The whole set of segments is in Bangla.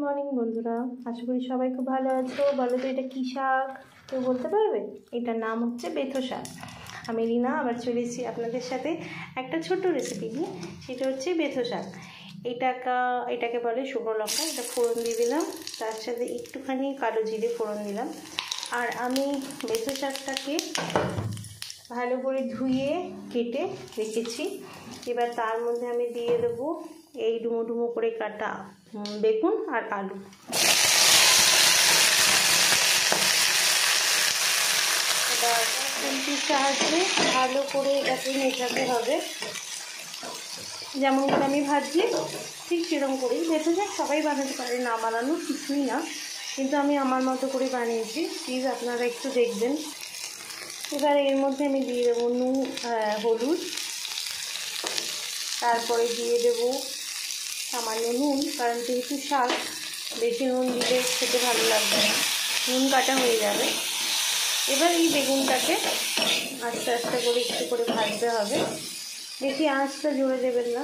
মর্নিং বন্ধুরা, আশা করি সবাই খুব ভালো আছো। বলো তো এটা কী শাক, কেউ বলতে পারবে? এটার নাম হচ্ছে বেথো শাক। আমি রিনা আবার চলে এসেছি আপনাদের সাথে একটা ছোট্ট রেসিপি নিয়ে। সেটা হচ্ছে বেথো শাক। এটাকে বলে শুকনো লঙ্কা। এটা ফোড়ন দিয়ে দিলাম, তার সাথে একটুখানি কালো জিরে ফোড়ন দিলাম। আর আমি বেথো শাকটাকে ভালো করে ধুয়ে কেটে রেখেছি। এবার তার মধ্যে আমি দিয়ে দেবো এই ডুমো ডুমো করে কাটা বেগুন আর আলু। এবার খুন্তির সাহায্যে ভালো করে এটাকে মেশাতে হবে। যেমন করে আমি ভাজি ঠিক সেরকম করেই বেথো শাক সবাই বানাতে পারে, না বানানোর কিছুই না, কিন্তু আমি আমার মতো করে বানিয়েছি। প্লিজ আপনারা একটু দেখবেন। এবার এর মধ্যে আমি দিয়ে দেবো হলুদ, তারপরে দিয়ে দেবো সামান্য নুন, কারণ যেহেতু শাক বেশি নুন দিলে খেতে ভালো লাগবে না, নুন কাটা হয়ে যাবে। এবার এই বেগুনটাকে আস্তে আস্তে করে একটু করে ভাজতে হবে। বেশি আঁচটা জোরে দেবেন না,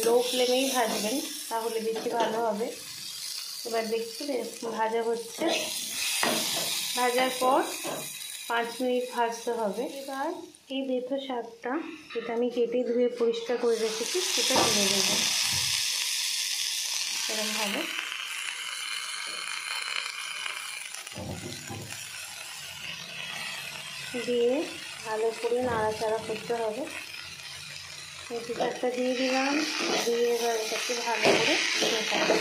লো ফ্লেমেই ভাজবেন, তাহলে বেশি ভালো হবে। এবার দেখছি ভাজা হচ্ছে। ভাজার পর 5 মিনিট ভাজতে হবে। এবার এই বেথো শাকটা, যেটা আমি কেটে ধুয়ে পরিষ্কার করে রেখেছি, সেটা দিয়ে দেবো এরকমভাবে। দিয়ে ভালো করে নাড়াচাড়া করতে হবে। বেথো শাকটা দিয়ে দিলাম, দিয়ে এবার এটাকে ভালো করে মেশাবো।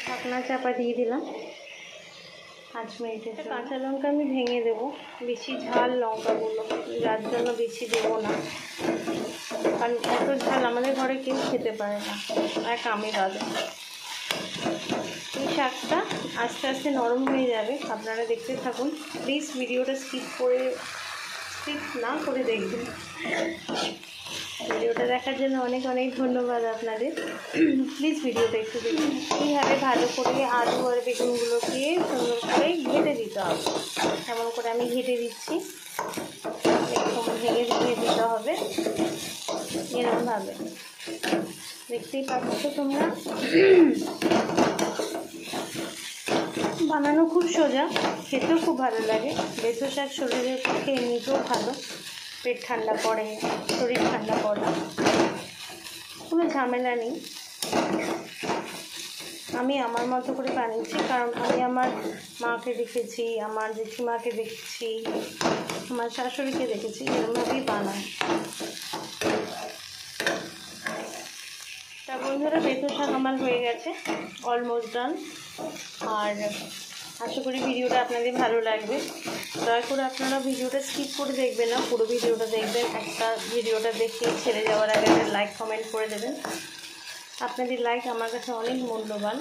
ঢাকনা চাপা দিয়ে দিলাম 5 মিনিটের। কাঁচা লঙ্কা আমি ভেঙে দেবো, বেশি ঝাল লঙ্কাগুলো, যার জন্য বেশি দেবো না, কারণ এত ঝাল আমাদের ঘরে কেউ খেতে পারে না, এক আমি বাদে। এই শাকটা আস্তে আস্তে নরম হয়ে যাবে, আপনারা দেখতে থাকুন। প্লিজ ভিডিওটা স্কিপ না করে দেখবেন। ভিডিওটা দেখার জন্য অনেক অনেক ধন্যবাদ আপনাদের। প্লিজ ভিডিওটা একটু দেখুন। এইভাবে ভালো করে আলু আর বেগুনগুলোকে সুন্দর করে ঘেটে দিতে হবে। এমন করে আমি ঘেটে দিচ্ছি, একটু ভেঙে দিতে হবে এরকমভাবে। দেখতেই পাচ্ছ তোমরা, বানানো খুব সোজা, খেতেও খুব ভালো লাগে। বেথো শাক শরীরের পক্ষে এমনিতেও ভালো, পেট ঠান্ডা করে, শরীর ঠান্ডা করে, কোনো ঝামেলা নেই। আমি আমার মতো করে বানিয়েছি, কারণ আমি আমার মাকে দেখেছি, আমার জেঠিমাকে দেখেছি, আমার শাশুড়িকে দেখেছি, এরকমভাবেই বানাই। তা বন্ধুরা, বেথো শাক আমার হয়ে গেছে, অলমোস্ট ডান। আর আশা করি ভিডিওটা আপনাদের ভালো লাগবে। দয়া করে আপনারা ভিডিওটা স্কিপ করে দেখবেন না, পুরো ভিডিওটা দেখবেন। একটা ভিডিওটা দেখে ছেড়ে যাওয়ার আগে একটা লাইক কমেন্ট করে দেবেন। আপনাদের লাইক আমার কাছে অনেক মূল্যবান।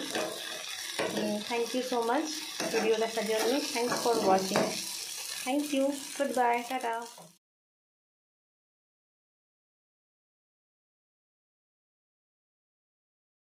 Thank you so much video দেখার জন্য। Thanks for watching. Thank you, goodbye, tata.